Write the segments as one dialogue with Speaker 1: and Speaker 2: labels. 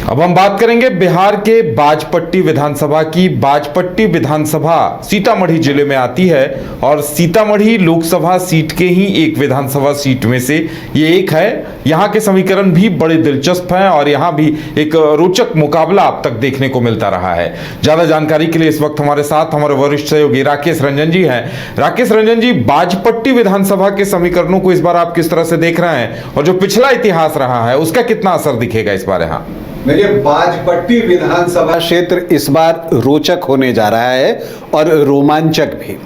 Speaker 1: अब हम बात करेंगे बिहार के बाजपट्टी विधानसभा की। बाजपट्टी विधानसभा सीतामढ़ी जिले में आती है और सीतामढ़ी लोकसभा सीट के ही एक विधानसभा सीट में से ये एक है। यहाँ के समीकरण भी बड़े दिलचस्प हैं और यहाँ भी एक रोचक मुकाबला अब तक देखने को मिलता रहा है। ज्यादा जानकारी के लिए इस वक्त हमारे साथ हमारे वरिष्ठ सहयोगी राकेश रंजन जी हैं। राकेश रंजन जी, बाजपट्टी विधानसभा के समीकरणों को इस बार आप किस तरह से देख रहे हैं और जो पिछला इतिहास रहा है उसका कितना असर दिखेगा इस बार यहाँ?
Speaker 2: देखिए, बाजपट्टी विधानसभा क्षेत्र इस बार रोचक होने जा रहा है और रोमांचक भी।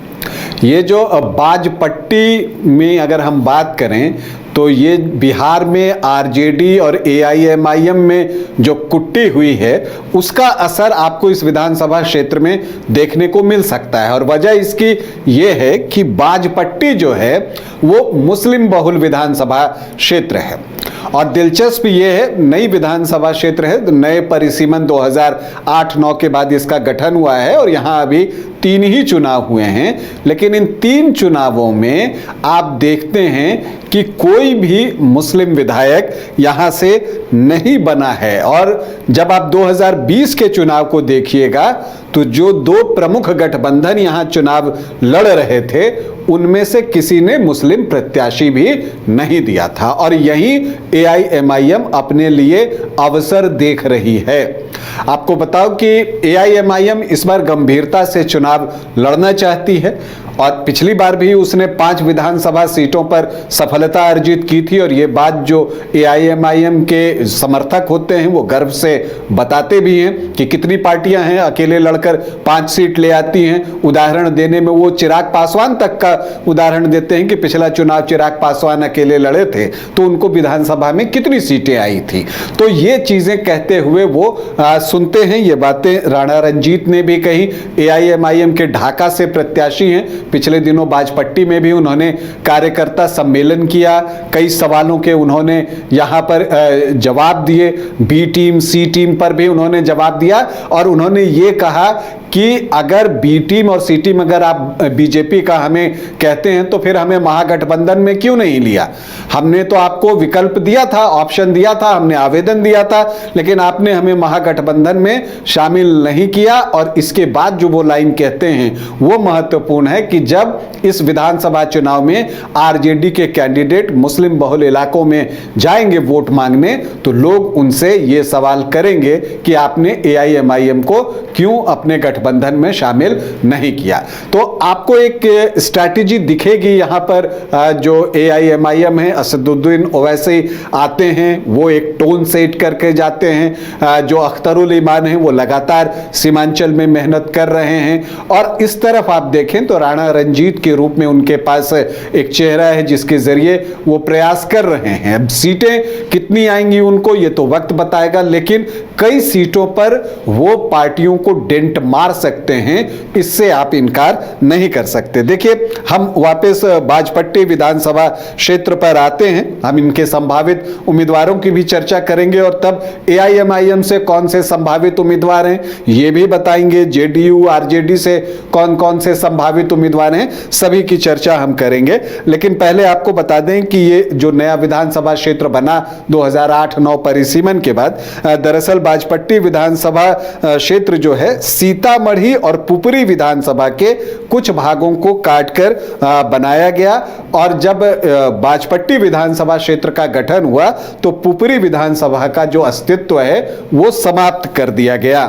Speaker 2: ये जो बाजपट्टी में अगर हम बात करें तो ये बिहार में आरजेडी और एआईएमआईएम में जो कुट्टी हुई है उसका असर आपको इस विधानसभा क्षेत्र में देखने को मिल सकता है। और वजह इसकी ये है कि बाजपट्टी जो है वो मुस्लिम बहुल विधानसभा क्षेत्र है और दिलचस्प ये है, नई विधानसभा क्षेत्र है, नए परिसीमन 2008-9 के बाद इसका गठन हुआ है और यहाँ अभी 3 ही चुनाव हुए हैं। लेकिन इन 3 चुनावों में आप देखते हैं कि कोई भी मुस्लिम विधायक यहाँ से नहीं बना है। और जब आप 2020 के चुनाव को देखिएगा तो जो 2 प्रमुख गठबंधन यहाँ चुनाव लड़ रहे थे उनमें से किसी ने मुस्लिम प्रत्याशी भी नहीं दिया था और यही एआईएमआईएम अपने लिए अवसर देख रही है। आपको बताओ कि एआईएमआईएम इस बार गंभीरता से चुनाव लड़ना चाहती है और पिछली बार भी उसने 5 विधानसभा सीटों पर सफलता अर्जित की थी और ये बात जो एआईएमआईएम के समर्थक होते हैं वो गर्व से बताते भी हैं कि कितनी पार्टियां हैं अकेले लड़कर 5 सीट ले आती हैं। उदाहरण देने में वो चिराग पासवान तक का उदाहरण देते हैं कि पिछला चुनाव चिराग पासवान अकेले लड़े थे तो उनको विधानसभा में कितनी सीटें आई थी। तो ये चीजें कहते हुए वो सुनते हैं। ये बातें राणा रंजीत ने भी कही, एआईएमआईएम के ढाका से प्रत्याशी हैं। पिछले दिनों बाजपट्टी में भी उन्होंने कार्यकर्ता सम्मेलन किया, कई सवालों के उन्होंने यहाँ पर जवाब दिए। बी टीम सी टीम पर भी उन्होंने जवाब दिया और उन्होंने ये कहा कि अगर बी टीम और सी टीम अगर आप बीजेपी का हमें कहते हैं तो फिर हमें महागठबंधन में क्यों नहीं लिया? हमने तो आपको विकल्प दिया था, ऑप्शन दिया था, हमने आवेदन दिया था, लेकिन आपने हमें महागठबंधन में शामिल नहीं किया। और इसके बाद जो वो लाइन कहते हैं वो महत्वपूर्ण है कि जब इस विधानसभा चुनाव में आरजेडी के कैंडिडेट मुस्लिम बहुल इलाकों में जाएंगे वोट मांगने तो लोग उनसे ये सवाल करेंगे कि आपने एआईएमआईएम को क्यों अपने गठबंधन में शामिल नहीं किया। तो आपको एक स्ट्रैटेजी दिखेगी यहाँ पर। जो एआईएमआईएम है, असदुद्दीन ओवैसी आते हैं, वो एक टोन सेट करके जाते हैं। जो अख्तरुल ईमान है वो लगातार सीमांचल में मेहनत कर रहे हैं और इस तरफ आप देखें तो राणा रंजीत के रूप में उनके पास एक चेहरा है जिसके जरिए वो प्रयास कर रहे हैं। अब सीटें कितनी आएंगी उनको ये तो वक्त बताएगा, लेकिन कई सीटों पर वो पार्टियों को डेंट मार सकते हैं, इससे आप इनकार नहीं कर सकते। देखिए, हम वापस बाजपट्टी विधानसभा क्षेत्र पर आते हैं। हम इनके संभावित उम्मीदवारों की भी चर्चा करेंगे और तब एआईएमआईएम से कौन से संभावित उम्मीदवार हैं ये भी बताएंगे। जेडीयू आरजेडी से कौन कौन से संभावित उम्मीदवार हैं सभी की चर्चा हम करेंगे। लेकिन पहले आपको बता दें कि ये जो नया विधानसभा क्षेत्र बना 2008-9 परिसीमन के बाद, दरअसल बाजपट्टी विधानसभा क्षेत्र जो है सीतामढ़ी और पुपरी विधानसभा के कुछ भागों को काटकर बनाया गया और जब बाजपट्टी विधानसभा क्षेत्र का गठन हुआ तो पुपरी विधानसभा का जो अस्तित्व है वो समाप्त कर दिया गया।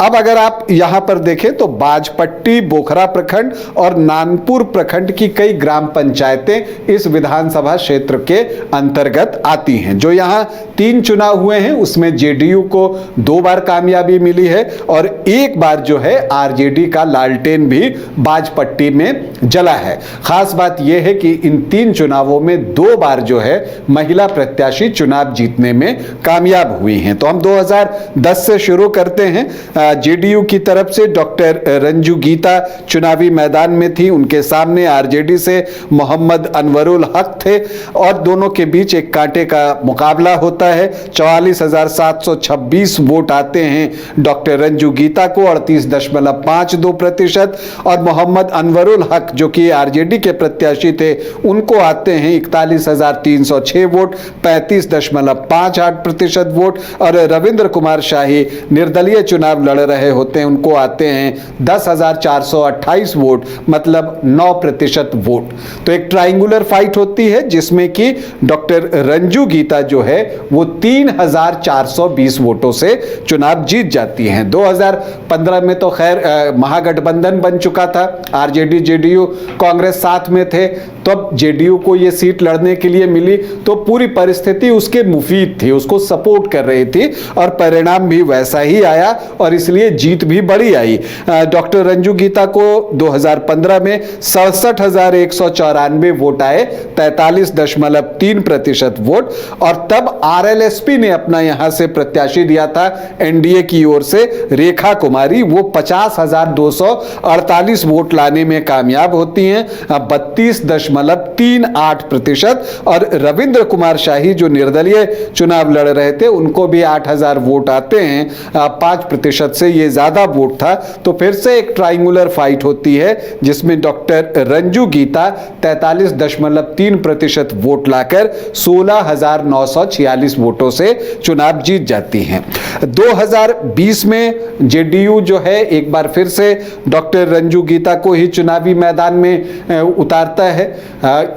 Speaker 2: अब अगर आप यहां पर देखें तो बाजपट्टी, बोखरा प्रखंड और नानपुर प्रखंड की कई ग्राम पंचायतें इस विधानसभा क्षेत्र के अंतर्गत आती हैं। जो यहां 3 चुनाव हुए हैं उसमें जेडीयू को 2 बार कामयाबी मिली है और एक बार जो है आरजेडी का लालटेन भी बाजपट्टी में जला है। खास बात यह है कि इन 3 चुनावों में 2 बार जो है महिला प्रत्याशी चुनाव जीतने में कामयाब हुई हैं। तो हम 2010 से शुरू करते हैं। जेडीयू की तरफ से डॉक्टर रंजू गीता चुनावी मैदान में थी, उनके सामने आरजेडी से मोहम्मद अनवरुल हक थे और दोनों के बीच एक कांटे का मुकाबला होता है। 44,726 वोट आते हैं डॉक्टर रंजू गीता को, 38.52% और मोहम्मद अनवरुल हक जो कि आरजेडी के प्रत्याशी थे, उनको आते हैं 41,306 वोट, 35.58% वोट। और रविंद्र कुमार शाही निर्दलीय चुनाव लड़ रहे होते हैं, उनको आते हैं 10,428 वोट, मतलब 9% वोट। तो एक ट्रायंगुलर फाइट होती है जिसमें कि डॉक्टर रंजू गीता जो है वो 3,420 वोटों से चुनाव जीत जाती हैं। 2015 में तो खैर महागठबंधन बन चुका था, आरजेडी जेडीयू कांग्रेस साथ में थे, तो अब जेडीयू को ये सीट लड़ने के लिए मिली तो पूरी परिस्थिति उसके मुफीद थी, उसको सपोर्ट कर रही थी और परिणाम भी वैसा ही आया और इसलिए जीत भी बड़ी आई। डॉक्टर रंजू गीता को 2015 में 67,194 वोट आए, 43.3% वोट। और तब आरएलएसपी ने अपना यहां से प्रत्याशी दिया था एनडीए की ओर से, रेखा कुमारी, वो 50,248 वोट लाने में कामयाब होती हैं, 32.38%। और रविंद्र कुमार शाही जो निर्दलीय चुनाव लड़ रहे थे, उनको भी 8,000 वोट आते हैं, 5% से ये ज्यादा वोट था। तो फिर से एक ट्रायंगुलर फाइट होती है जिसमें डॉक्टर रंजू गीता 43.3% वोट लाकर 16,946 वोटों से चुनाव जीत जाती हैं। 2020 में जेडीयू जो है एक बार फिर से डॉक्टर रंजू गीता को ही चुनावी मैदान में उतारता है,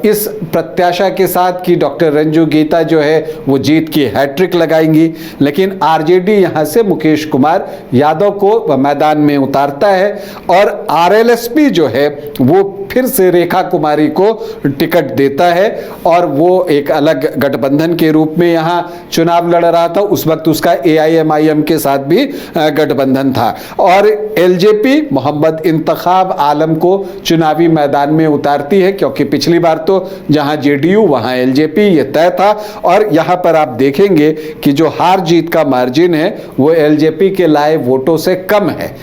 Speaker 2: इस प्रत्याशा के साथ कि डॉक्टर रंजू गीता जो है वो जीत की हैट्रिक लगाएंगी। लेकिन आरजेडी यहां से मुकेश कुमार यादव को मैदान में उतारता है और आरएलएसपी जो है वो फिर से रेखा कुमारी को टिकट देता है और वो एक अलग गठबंधन के रूप में यहां चुनाव लड़ रहा था। उस वक्त उसका एआईएमआईएम के साथ भी गठबंधन था। और एलजेपी मोहम्मद इंतखाब आलम को चुनावी मैदान में उतारती है, क्योंकि पिछली बार तो जहां जेडीयू वहां एलजेपी ये तय था। और यहां पर आप देखेंगे कि जो हार जीत का मार्जिन है वो एलजेपी के लाए वोटों से कम है।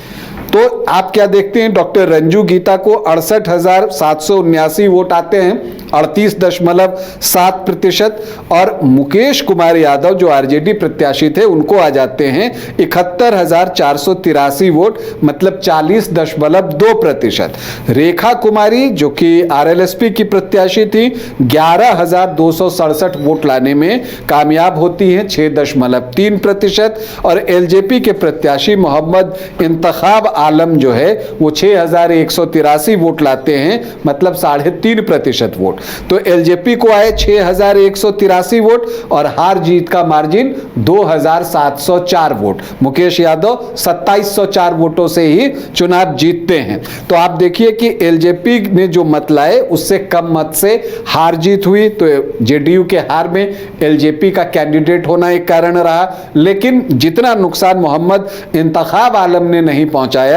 Speaker 2: तो आप क्या देखते हैं, डॉक्टर रंजू गीता को 68,779 वोट आते हैं, 38.7%। और मुकेश कुमार यादव जो आरजेडी प्रत्याशी थे, उनको आ जाते हैं 71,483 वोट, मतलब 40.2%। रेखा कुमारी जो कि आरएलएसपी की प्रत्याशी थी, 11,267 वोट लाने में कामयाब होती हैं, 6.3%। और एलजेपी के प्रत्याशी मोहम्मद इंतखाब आलम जो है वो 6,183 वोट लाते हैं, मतलब 3.5% वोट। तो एलजेपी को आए 6,183 वोट और हार जीत का मार्जिन 2,704 वोट। मुकेश यादव 2,704 वोटों से ही चुनाव जीतते हैं। तो आप देखिए कि एलजेपी ने जो मत लाए उससे कम मत से हार जीत हुई। तो जेडीयू के हार में एलजेपी का कैंडिडेट होना एक कारण रहा, लेकिन जितना नुकसान मोहम्मद इंतखाब आलम ने नहीं पहुंचाया,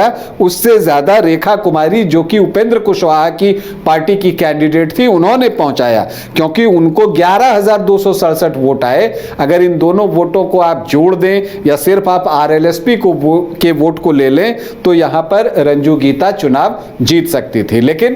Speaker 2: उससे ज्यादा रेखा कुमारी जो कि उपेंद्र कुशवाहा की पार्टी की कैंडिडेट थी, उन्होंने पहुंचाया, क्योंकि उनको 11,267 वोट आए। अगर इन दोनों वोटों को आप जोड़ दें या सिर्फ आप आरएलएसपी के वोट को ले लें तो यहां पर रंजू गीता चुनाव जीत सकती थी। लेकिन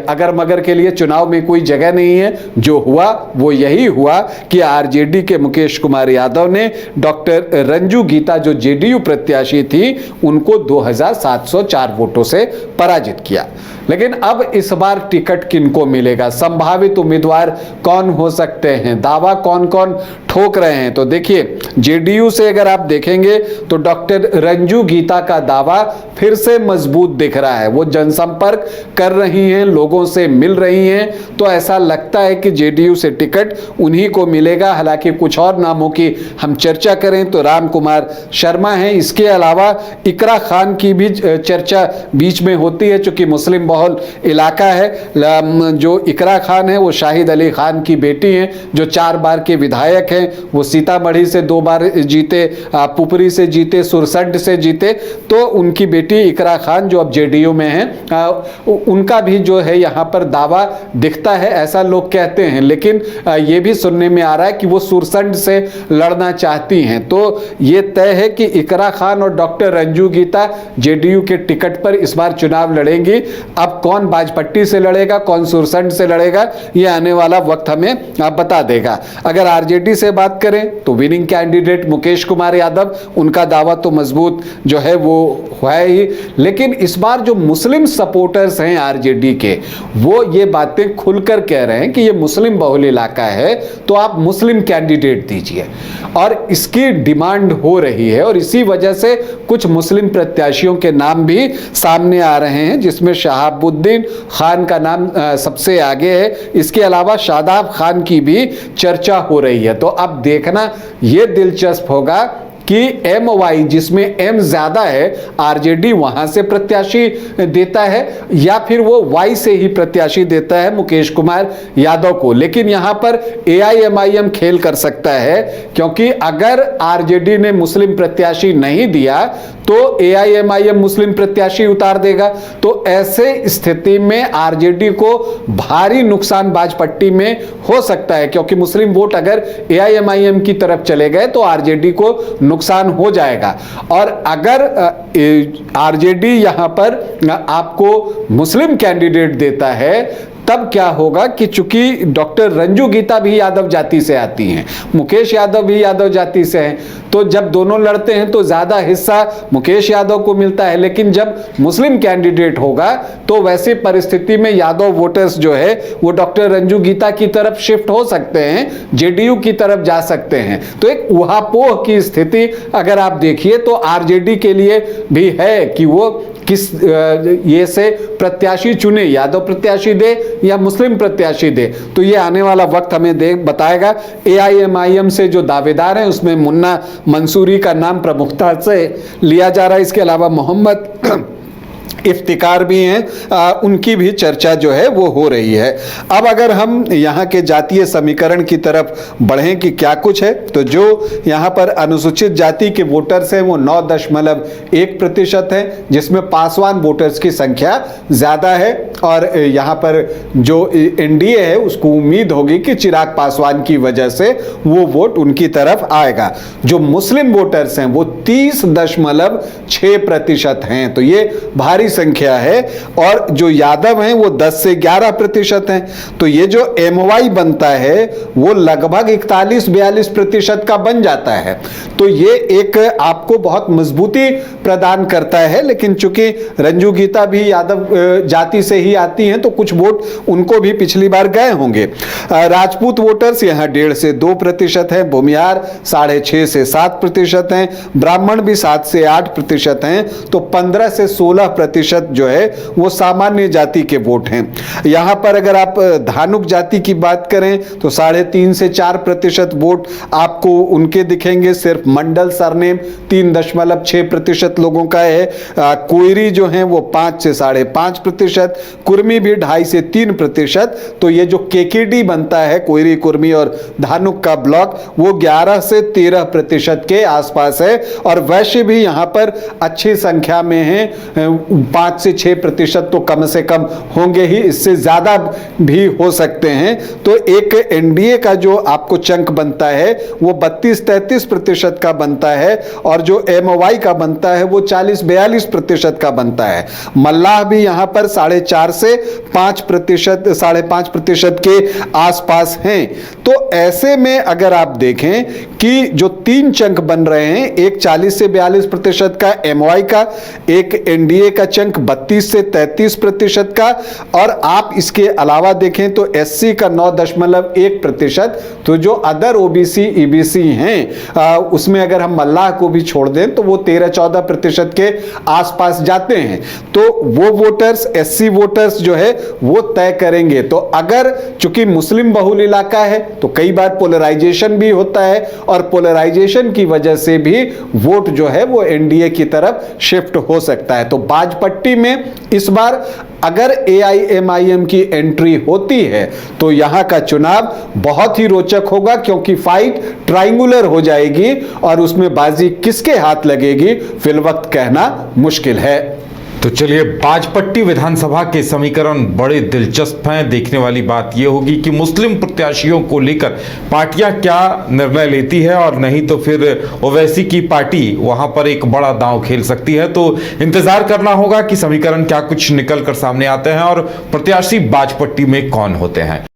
Speaker 2: अगर मगर के लिए चुनाव में कोई जगह नहीं है। जो हुआ वो यही हुआ कि आरजेडी के मुकेश कुमार यादव ने डॉक्टर रंजू गीता जो जेडीयू प्रत्याशी थी, उनको 2,704 वोटों से पराजित किया। लेकिन अब इस बार टिकट किनको मिलेगा, संभावित उम्मीदवार कौन हो सकते हैं, दावा कौन कौन ठोक रहे हैं? तो देखिए, जेडीयू से अगर आप देखेंगे तो डॉक्टर रंजू गीता का दावा फिर से मजबूत दिख रहा है। वो जनसंपर्क कर रही हैं, लोगों से मिल रही हैं, तो ऐसा लगता है कि जेडीयू से टिकट उन्हीं को मिलेगा। हालांकि कुछ और नामों की हम चर्चा करें तो राम कुमार शर्मा हैं, इसके अलावा इकरा खान की भी चर्चा बीच में होती है, चूंकि मुस्लिम बहुल इलाका है। जो इकरा खान है वो शाहिद अली खान की बेटी हैं, जो 4 बार के विधायक हैं। वो सीतामढ़ी से 2 बार जीते, पुपरी से जीते, सुरसंड से जीते। तो उनकी बेटी इकरा खान जो अब जेडीयू में है, उनका भी जो है यहाँ पर दावा दिखता है, ऐसा लोग कहते हैं। लेकिन ये भी सुनने में आ रहा है कि वो सुरसंड से लड़ना चाहती हैं। तो ये तय है कि इकरा खान और डॉक्टर रंजू गीता जेडीयू के टिकट पर इस बार चुनाव लड़ेंगी। अब कौन बाजपट्टी से लड़ेगा, कौन सुरसंड से लड़ेगा, ये आने वाला वक्त हमें बता देगा। अगर आरजेडी से से बात करें तो विनिंग कैंडिडेट मुकेश कुमार यादव, उनका दावा तो मजबूत जो है वो है ही, लेकिन इस बार जो मुस्लिम सपोर्टर्स हैं आरजेडी के, वो ये बातें खुलकर कह रहे हैं कि ये मुस्लिम बहुल इलाका है तो आप मुस्लिम कैंडिडेट दीजिए, और इसकी डिमांड हो रही है। और इसी वजह से कुछ मुस्लिम प्रत्याशियों के नाम भी सामने आ रहे हैं, जिसमें शहाबुद्दीन खान का नाम सबसे आगे है। इसके अलावा शादाब खान की भी चर्चा हो रही है। तो अब देखना ये दिलचस्प होगा कि MY जिसमें M ज्यादा है, आरजेडी वहां से प्रत्याशी देता है या फिर वो Y से ही प्रत्याशी देता है मुकेश कुमार यादव को। लेकिन यहां पर AIMIM खेल कर सकता है, क्योंकि अगर आरजेडी ने मुस्लिम प्रत्याशी नहीं दिया तो AIMIM मुस्लिम प्रत्याशी उतार देगा। तो ऐसे स्थिति में आरजेडी को भारी नुकसान बाजपट्टी में हो सकता है, क्योंकि मुस्लिम वोट अगर AIMIM की तरफ चले गए तो आरजेडी को नुकसान हो जाएगा। और अगर आरजेडी यहां पर आपको मुस्लिम कैंडिडेट देता है, तब क्या होगा कि चूंकि डॉक्टर रंजू गीता भी यादव जाति से आती हैं, मुकेश यादव भी यादव जाति से हैं, तो जब दोनों लड़ते हैं तो ज्यादा हिस्सा मुकेश यादव को मिलता है। लेकिन जब मुस्लिम कैंडिडेट होगा तो वैसी परिस्थिति में यादव वोटर्स जो है वो डॉक्टर रंजू गीता की तरफ शिफ्ट हो सकते हैं, जेडीयू की तरफ जा सकते हैं। तो एक उहापोह की स्थिति अगर आप देखिए तो आरजेडी के लिए भी है कि वो किस ये से प्रत्याशी चुने, यादव प्रत्याशी दे या मुस्लिम प्रत्याशी दे। तो ये आने वाला वक्त हमें बताएगा। AIMIM से जो दावेदार हैं उसमें मुन्ना मंसूरी का नाम प्रमुखता से लिया जा रहा है। इसके अलावा मोहम्मद इफ्तिकार भी हैं, उनकी भी चर्चा जो है वो हो रही है। अब अगर हम यहाँ के जातीय समीकरण की तरफ बढ़ें कि क्या कुछ है, तो जो यहाँ पर अनुसूचित जाति के वोटर्स हैं वो 9.1% है, जिसमें पासवान वोटर्स की संख्या ज़्यादा है। और यहाँ पर जो NDA है उसको उम्मीद होगी कि चिराग पासवान की वजह से वो वोट उनकी तरफ आएगा। जो मुस्लिम वोटर्स हैं वो 30.6% हैं, तो ये भारी संख्या है। और जो यादव हैं वो 10 से 11% हैं। तो ये जो MY बनता है वो लगभग 41-42% का बन जाता है। तो ये एक आपको बहुत मजबूती प्रदान करता है। लेकिन चूंकि रंजू गीता भी यादव जाति से ही आती हैं तो कुछ वोट उनको भी पिछली बार गए होंगे। राजपूत वोटर्स यहाँ 1.5 से 2% है, भूमिहार 6.5 से 7% हैं, ब्राह्मण भी 7 से 8% हैं। तो 15 से 16% जो है वो सामान्य जाति के वोट हैं। यहां पर अगर आप धानुक जाति की बात करें तो 3.5 से 4% वोट आपको उनके दिखेंगे। सिर्फ मंडल सरनेम 3.6% लोगों का है। कोयरी जो है वो 5 से 5.5%, कुर्मी भी 2.5 से 3%। तो ये जो KKD बनता है कोयरी, कुर्मी और धानुक का ब्लॉक, वो 11 से 13% के आसपास है। और वैश्य भी यहां पर अच्छी संख्या में है, 5 से 6% तो कम से कम होंगे ही, इससे ज्यादा भी हो सकते हैं। तो एक NDA का जो आपको चंक बनता है वो 32-33% का बनता है, और जो MY का बनता है वो 40-42% का बनता है। मल्लाह भी यहां पर 4.5 से 5%, 5.5% के आसपास हैं। तो ऐसे में अगर आप देखें कि जो 3 चंक बन रहे हैं, एक 40 से 42% का MY का, एक NDA का चंक 32 से 33% का, और आप इसके अलावा देखें तो SC का 9.1%। तो जो अदर OBC EBC हैं उसमें अगर हम मल्लाह को भी छोड़ दें तो वो 13-14% के आसपास जाते हैं। तो वो वोटर्स, SC वोटर्स जो है वो तय करेंगे। तो अगर चूंकि मुस्लिम बहुल इलाका है तो कई बार पोलराइजेशन भी होता है, और पोलराइजेशन की वजह से भी वोट जो है वो NDA की तरफ शिफ्ट हो सकता है। तो बाजपट्टी में इस बार अगर AIMIM की एंट्री होती है तो यहां का चुनाव बहुत ही रोचक होगा, क्योंकि फाइट ट्रायंगुलर हो जाएगी और उसमें बाजी किसके हाथ लगेगी फिलवक्त कहना मुश्किल है।
Speaker 1: तो चलिए, बाजपट्टी विधानसभा के समीकरण बड़े दिलचस्प हैं। देखने वाली बात यह होगी कि मुस्लिम प्रत्याशियों को लेकर पार्टियां क्या निर्णय लेती है, और नहीं तो फिर ओवैसी की पार्टी वहां पर एक बड़ा दांव खेल सकती है। तो इंतजार करना होगा कि समीकरण क्या कुछ निकल कर सामने आते हैं और प्रत्याशी बाजपट्टी में कौन होते हैं।